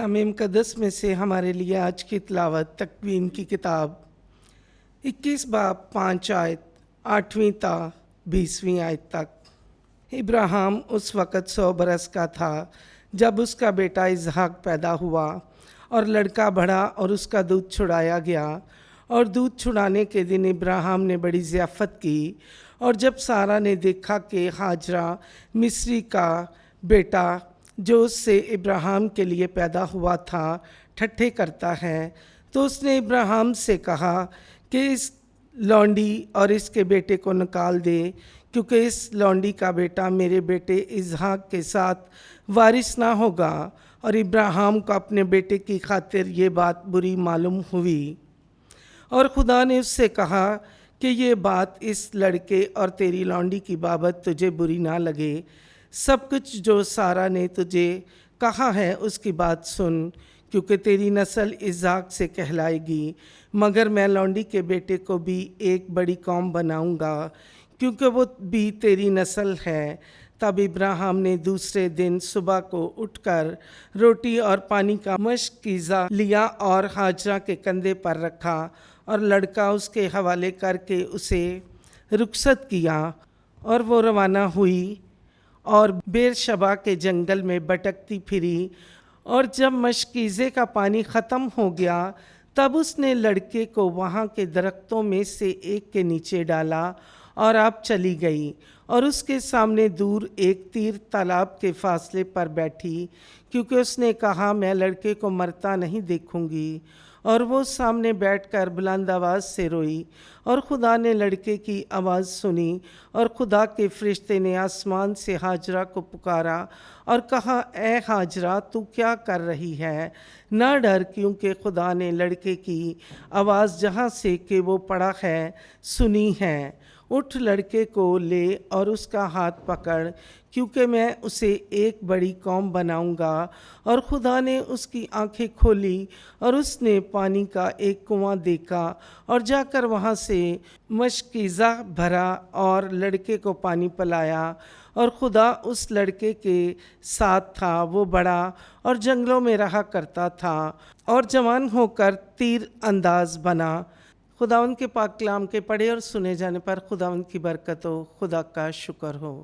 कलाम मुक़द्दस में से हमारे लिए आज की तिलावत तकवीन की किताब 21 बाब 5 आयत 8वीं ता 20वीं आयत तक। इब्राहिम उस वक़्त 100 बरस का था जब उसका बेटा इसहाक पैदा हुआ और लड़का बढ़ा और उसका दूध छुड़ाया गया। और दूध छुड़ाने के दिन इब्राहिम ने बड़ी ज़ियाफ़त की। और जब सारा ने देखा कि हाजरा मिस्री का बेटा जो उससे इब्राहिम के लिए पैदा हुआ था ठट्ठे करता है, तो उसने इब्राहिम से कहा कि इस लौंडी और इसके बेटे को निकाल दे, क्योंकि इस लौंडी का बेटा मेरे बेटे इसहाक के साथ वारिस ना होगा। और इब्राहिम को अपने बेटे की खातिर ये बात बुरी मालूम हुई। और खुदा ने उससे कहा कि ये बात इस लड़के और तेरी लौंडी की बाबत तुझे बुरी ना लगे। सब कुछ जो सारा ने तुझे कहा है उसकी बात सुन, क्योंकि तेरी नस्ल इसहाक से कहलाएगी। मगर मैं लौंडी के बेटे को भी एक बड़ी कौम बनाऊंगा, क्योंकि वो भी तेरी नस्ल है। तब इब्राहिम ने दूसरे दिन सुबह को उठकर रोटी और पानी का मशकीज़ा लिया और हाजरा के कंधे पर रखा और लड़का उसके हवाले करके उसे रुखसत किया। और वो रवाना हुई और बेरशबा के जंगल में भटकती फिरी। और जब मशकीज़े का पानी ख़त्म हो गया तब उसने लड़के को वहाँ के दरख्तों में से एक के नीचे डाला और आप चली गई। और उसके सामने दूर एक तीर तालाब के फासले पर बैठी, क्योंकि उसने कहा मैं लड़के को मरता नहीं देखूंगी। और वो सामने बैठकर बुलंद आवाज़ से रोई। और खुदा ने लड़के की आवाज़ सुनी। और खुदा के फरिश्ते ने आसमान से हाजरा को पुकारा और कहा, ए हाजरा, तू क्या कर रही है? ना डर, क्योंकि खुदा ने लड़के की आवाज़ जहाँ से कि वो पड़ा है सुनी है। उठ, लड़के को ले और उसका हाथ पकड़, क्योंकि मैं उसे एक बड़ी कौम बनाऊंगा। और खुदा ने उसकी आंखें खोली और उसने पानी का एक कुआं देखा और जाकर वहाँ से मशकीज़ा भरा और लड़के को पानी पिलाया। और खुदा उस लड़के के साथ था। वो बड़ा और जंगलों में रहा करता था और जवान होकर तीर अंदाज बना। खुदा उनके पाक कलाम के पढ़े और सुने जाने पर खुदा उनकी बरकत हो। खुदा का शुक्र हो।